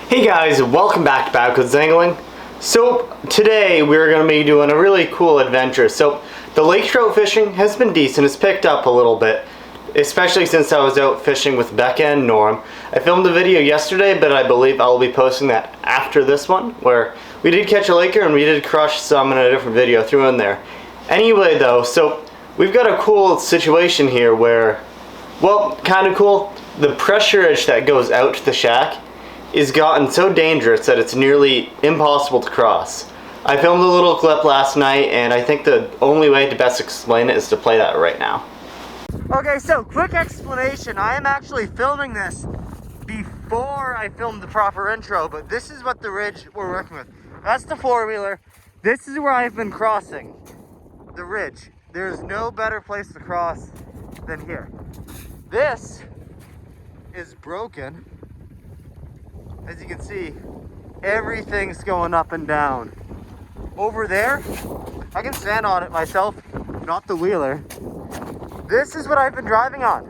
Hey guys, welcome back to Backwards Angling. So today we're going to be doing a really cool adventure. So the lake trout fishing has been decent. It's picked up a little bit, especially since I was out fishing with Becca and Norm. I filmed a video yesterday, but I believe I'll be posting that after this one, where we did catch a laker and we did crush some in a different video threw in there. Anyway though, so we've got a cool situation here where, well, kind of cool. The pressure edge that goes out to the shack is gotten so dangerous that it's nearly impossible to cross. I filmed a little clip last night and I think the only way to best explain it is to play that right now. Okay, so quick explanation. I am actually filming this before I filmed the proper intro, but this is what the ridge we're working with. That's the four-wheeler. This is where I've been crossing the ridge. There's no better place to cross than here. This is broken. As you can see, everything's going up and down. Over there, I can stand on it myself, not the wheeler. This is what I've been driving on.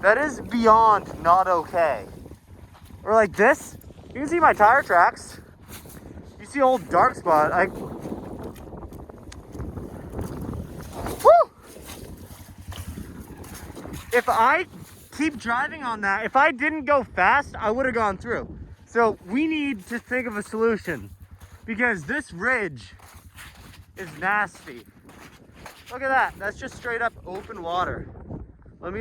That is beyond not okay. Or like this, you can see my tire tracks. You see old dark spot. Woo! If I keep driving on that, if I didn't go fast, I would have gone through. So we need to think of a solution because this ridge is nasty. Look at that. That's just straight up open water. Let me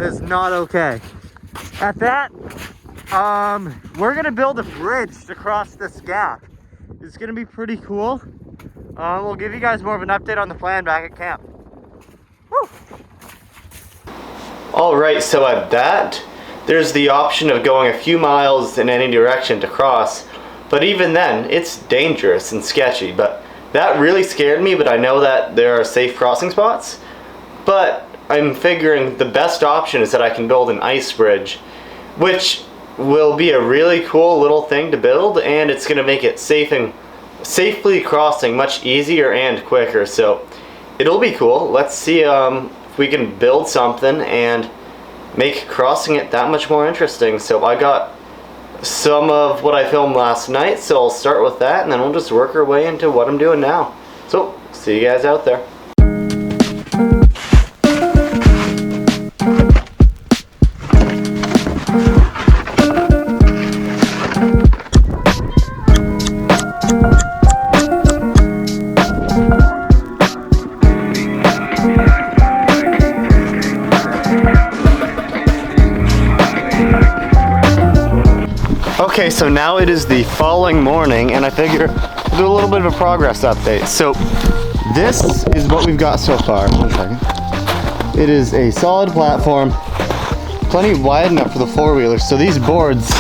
it's not okay. At that, we're gonna build a bridge to cross this gap. It's gonna be pretty cool. We'll give you guys more of an update on the plan back at camp. Woo! Alright, so at that, there's the option of going a few miles in any direction to cross, but even then, it's dangerous and sketchy. But that really scared me, but I know that there are safe crossing spots. But I'm figuring the best option is that I can build an ice bridge, which will be a really cool little thing to build, and it's going to make it safely crossing much easier and quicker. So it'll be cool. Let's see if we can build something and make crossing it that much more interesting. So I got some of what I filmed last night, so I'll start with that and then we'll just work our way into what I'm doing now. So see you guys out there. Okay, so now it is the following morning and I figure we'll do a little bit of a progress update. So this is what we've got so far. 1 second. It is a solid platform, plenty wide enough for the four-wheeler. So these boards,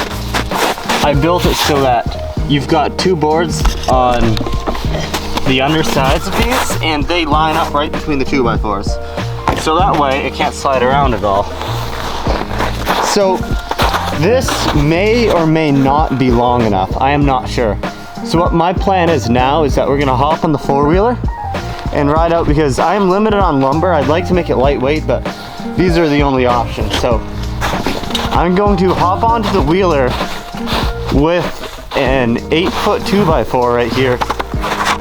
I built it so that you've got two boards on the undersides of these and they line up right between the 2x4s. So that way it can't slide around at all. So this may or may not be long enough. I am not sure. So what my plan is now is that we're gonna hop on the four-wheeler and ride out because I am limited on lumber. I'd like to make it lightweight, but these are the only options. So I'm going to hop onto the wheeler with an 8-foot 2x4 right here.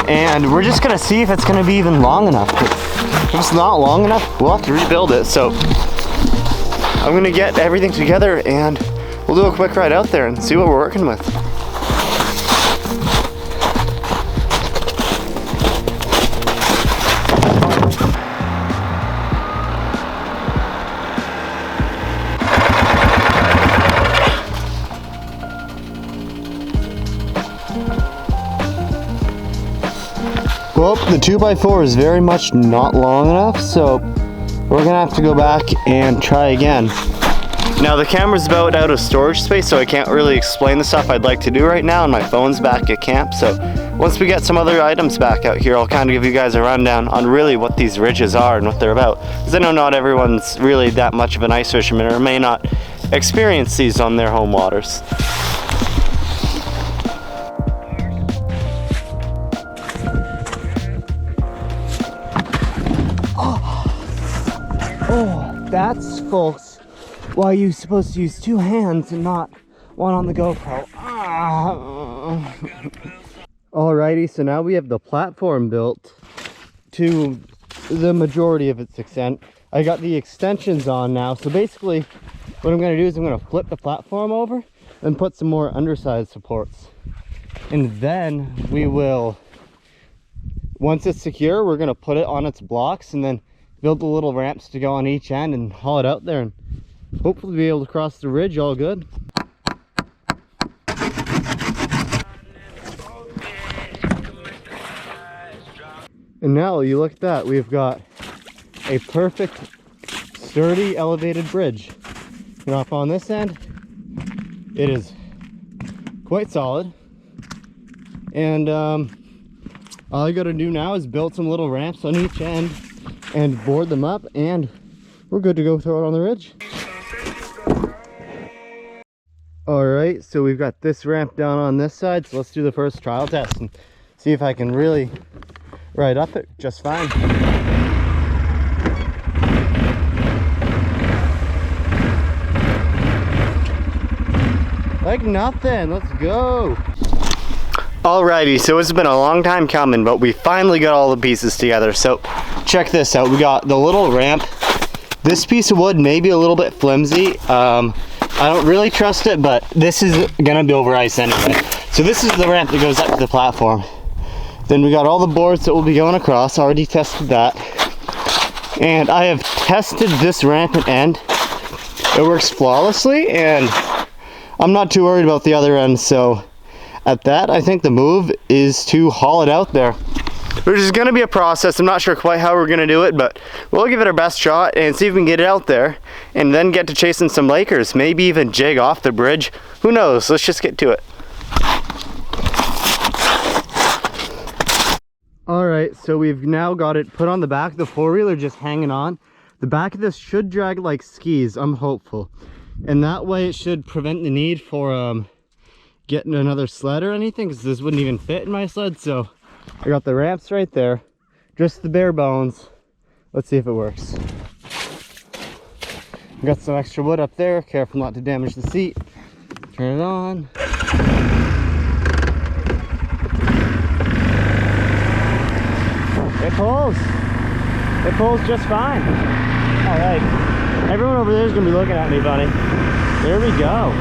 And we're just gonna see if it's gonna be even long enough. If it's not long enough, we'll have to rebuild it. So I'm gonna get everything together and we'll do a quick ride out there and see what we're working with. Well, the 2x4 is very much not long enough, so we're gonna have to go back and try again. Now the camera's about out of storage space, so I can't really explain the stuff I'd like to do right now, and my phone's back at camp. So once we get some other items back out here, I'll kind of give you guys a rundown on really what these ridges are and what they're about. Because I know not everyone's really that much of an ice fisherman or may not experience these on their home waters. Oh, that's That's, folks, why you're supposed to use 2 hands and not one on the GoPro. Alrighty, so now we have the platform built to the majority of its extent. I got the extensions on now, so basically what I'm going to do is I'm going to flip the platform over and put some more underside supports. And then we will, once it's secure, we're going to put it on its blocks and then build the little ramps to go on each end and haul it out there and hopefully be able to cross the ridge all good. And now you look at that, we've got a perfect, sturdy, elevated bridge. Get off on this end, it is quite solid. And all I gotta do now is build some little ramps on each end and board them up, and we're good to go throw it on the ridge. Alright, so we've got this ramp down on this side, so let's do the first trial test and see if I can really ride up it just fine. Like nothing, let's go. Alrighty, so it's been a long time coming, but we finally got all the pieces together. So check this out, we got the little ramp. This piece of wood may be a little bit flimsy. I don't really trust it, but this is gonna be over ice anyway. So this is the ramp that goes up to the platform. Then we got all the boards that will be going across. Already tested that. And I have tested this ramp at end. It works flawlessly, and I'm not too worried about the other end. So at that, I think the move is to haul it out there, which is going to be a process. I'm not sure quite how we're going to do it, but we'll give it our best shot and see if we can get it out there and then get to chasing some Lakers. Maybe even jig off the bridge. Who knows? Let's just get to it. Alright, so we've now got it put on the back of the four-wheeler, just hanging on. The back of this should drag like skis, I'm hopeful. And that way it should prevent the need for getting another sled or anything, because this wouldn't even fit in my sled. So I got the ramps right there, just the bare bones. Let's see if it works. Got some extra wood up there, careful not to damage the seat. Turn it on. It pulls just fine. All right, everyone over there is gonna be looking at me, buddy. There we go.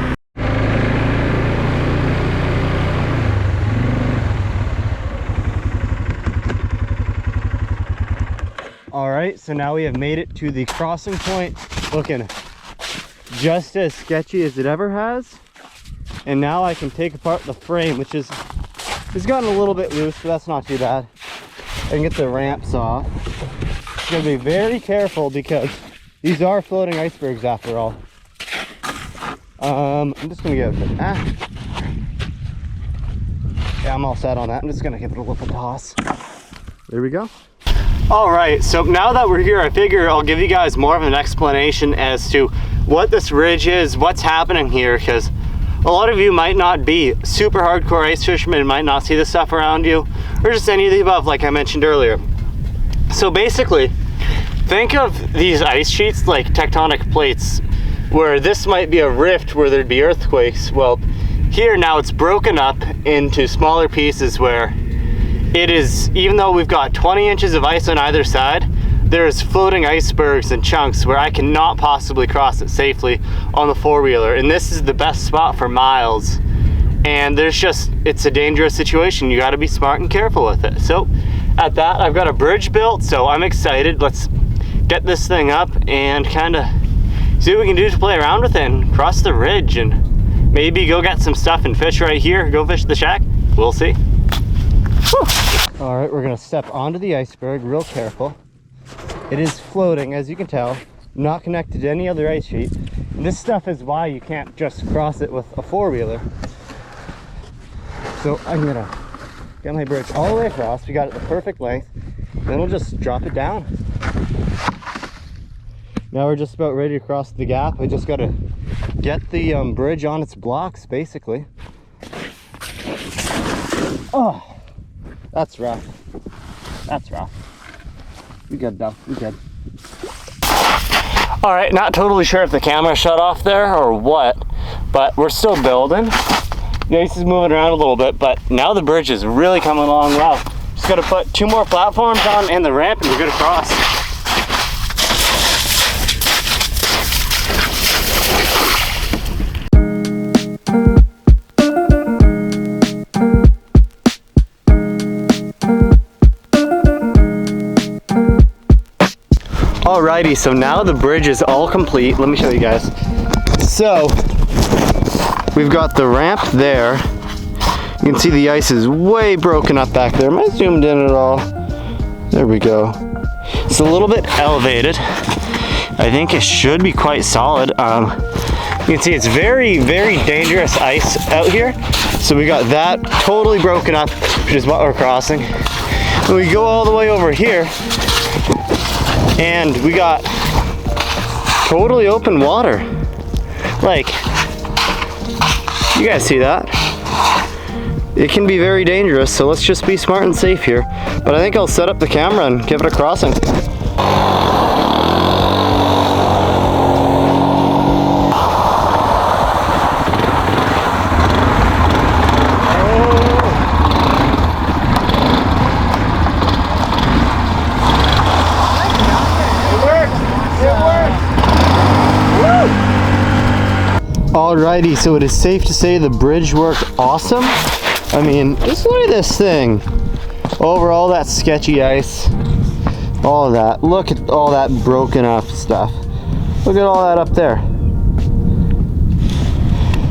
All right, so now we have made it to the crossing point, looking just as sketchy as it ever has. And now I can take apart the frame, which is, it's gotten a little bit loose, but that's not too bad. I can get the ramps off. I'm gonna be very careful because these are floating icebergs after all. I'm just gonna give it yeah, I'm all set on that. I'm just gonna give it a little toss. There we go. All right, so now that we're here, I figure I'll give you guys more of an explanation as to what this ridge is, what's happening here, because a lot of you might not be super hardcore ice fishermen and might not see this stuff around you, or just any of the above, like I mentioned earlier. So basically, think of these ice sheets like tectonic plates, where this might be a rift where there'd be earthquakes. Well, here now it's broken up into smaller pieces where it is, even though we've got 20 inches of ice on either side, there's floating icebergs and chunks where I cannot possibly cross it safely on the four-wheeler. And this is the best spot for miles. And there's just, it's a dangerous situation. You gotta be smart and careful with it. So at that, I've got a bridge built, so I'm excited. Let's get this thing up and kind of see what we can do to play around with it and cross the ridge and maybe go get some stuff and fish right here, go fish the shack. We'll see. Whew. All right, we're gonna step onto the iceberg real careful. It is floating, as you can tell, not connected to any other ice sheet. And this stuff is why you can't just cross it with a four-wheeler. So I'm gonna get my bridge all the way across. We got it the perfect length. Then we'll just drop it down. Now we're just about ready to cross the gap. I just gotta get the bridge on its blocks, basically. Oh, that's rough. That's rough. We good though, we good. All right, not totally sure if the camera shut off there or what, but we're still building. The ice is moving around a little bit, but now the bridge is really coming along well. Just gotta put 2 more platforms on and the ramp and we're good across. Alrighty, so now the bridge is all complete. Let me show you guys. So, we've got the ramp there. You can see the ice is way broken up back there. Am I zoomed in at all? There we go. It's a little bit elevated. I think it should be quite solid. You can see it's very, very dangerous ice out here. So we got that totally broken up, which is what we're crossing. And we go all the way over here, and we got totally open water. Like, you guys see that? It can be very dangerous, so let's just be smart and safe here. But I think I'll set up the camera and give it a crossing. Alrighty, so it is safe to say the bridge worked awesome. I mean, just look at this thing. Over all that sketchy ice, all of that. Look at all that broken up stuff. Look at all that up there.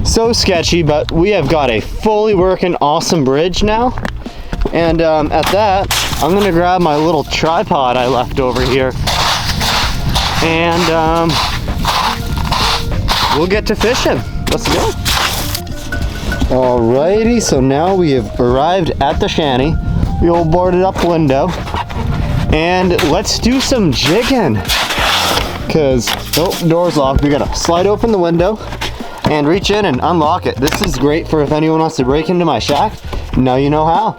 So sketchy, but we have got a fully working awesome bridge now. And at that, I'm gonna grab my little tripod I left over here. And we'll get to fishing. Let's go. Alrighty, so now we have arrived at the shanty. We all boarded up window. And let's do some jigging. Cause, oh, door's locked. We gotta slide open the window and reach in and unlock it. This is great for if anyone wants to break into my shack. Now you know how.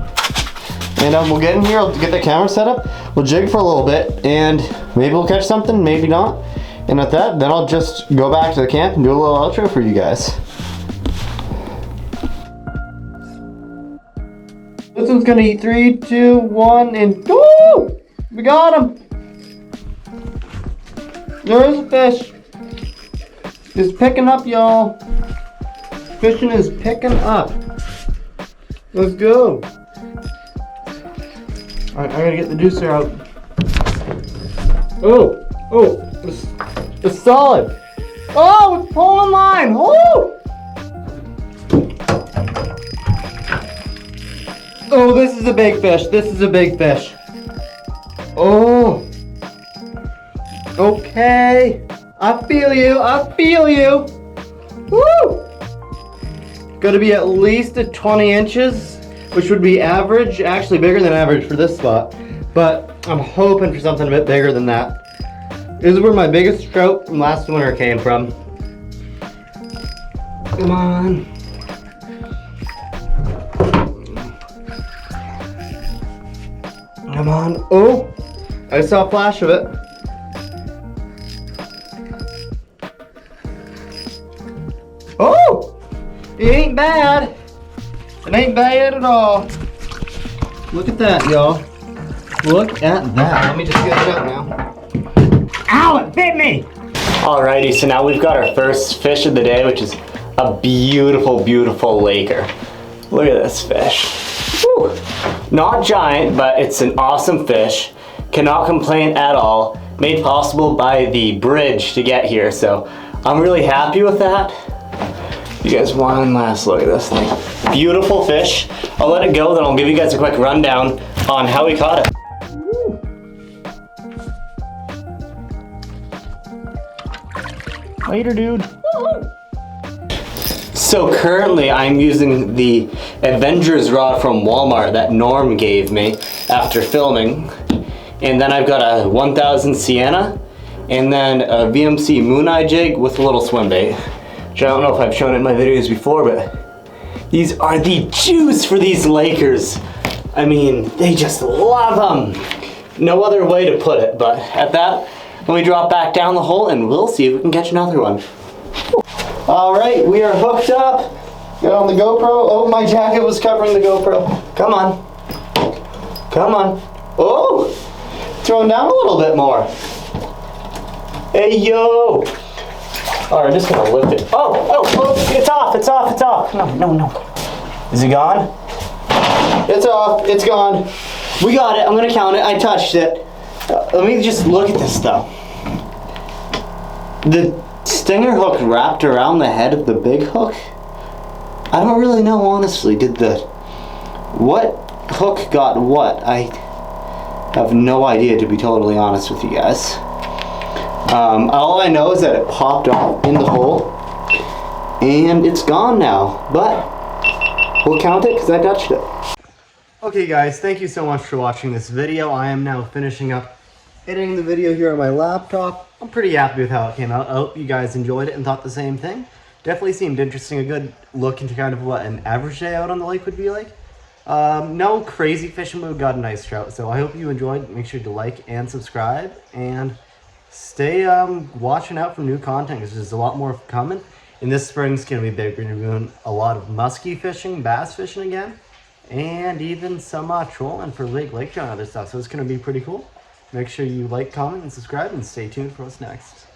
And we'll get in here, I'll get the camera set up. We'll jig for a little bit and maybe we'll catch something, maybe not. And at that, then I'll just go back to the camp and do a little outro for you guys. This one's gonna eat 3, 2, 1, and go! We got him! There's a fish. It's picking up, y'all. Fishing is picking up. Let's go. Alright, I gotta get the deucer out. Oh, it's solid. Oh, it's pulling line. Oh! Oh, this is a big fish. This is a big fish. Oh. Okay. I feel you. I feel you. Woo! Gotta be at least at 20 inches, which would be average. Actually bigger than average for this spot. But I'm hoping for something a bit bigger than that. This is where my biggest trout from last winter came from. Come on. Come on. Oh, I saw a flash of it. Oh, it ain't bad. It ain't bad at all. Look at that, y'all. Look at that. Let me just get it out now. Ow, it bit me! Alrighty, so now we've got our first fish of the day, which is a beautiful, beautiful laker. Look at this fish. Woo. Not giant, but it's an awesome fish. Cannot complain at all. Made possible by the bridge to get here, so I'm really happy with that. You guys, one last look at this thing. Beautiful fish. I'll let it go, then I'll give you guys a quick rundown on how we caught it. Later, dude. So currently I'm using the Avengers rod from Walmart that Norm gave me after filming. And then I've got a 1000 Sienna and then a VMC Moon Eye jig with a little swim bait. Which I don't know if I've shown it in my videos before, but these are the juice for these Lakers. I mean, they just love them. No other way to put it, but at that, Let me drop back down the hole and we'll see if we can catch another one. All right, we are hooked up. Got on the GoPro. Oh, my jacket was covering the GoPro. Come on. Come on. Oh, throwing down a little bit more. Hey, yo. All right, I'm just gonna lift it. Oh, it's off, it's off, it's off. No. Is it gone? It's off, it's gone. We got it, I'm gonna count it, I touched it. Let me just look at this though. The stinger hook wrapped around the head of the big hook? I don't really know, honestly. What hook got what? I have no idea, to be totally honest with you guys. All I know is that it popped off in the hole and it's gone now, but we'll count it because I touched it. Okay guys, thank you so much for watching this video. I am now finishing up editing the video here on my laptop. I'm pretty happy with how it came out. I hope you guys enjoyed it and thought the same thing. Definitely seemed interesting, a good look into kind of what an average day out on the lake would be like. No crazy fishing, but we got a nice trout. So I hope you enjoyed. Make sure to like and subscribe and stay watching out for new content because there's a lot more coming. And this spring's going to be big. We're going to be doing a lot of muskie fishing, bass fishing again, and even some trolling for lake trout and other stuff. So it's going to be pretty cool. Make sure you like, comment, and subscribe, and stay tuned for what's next.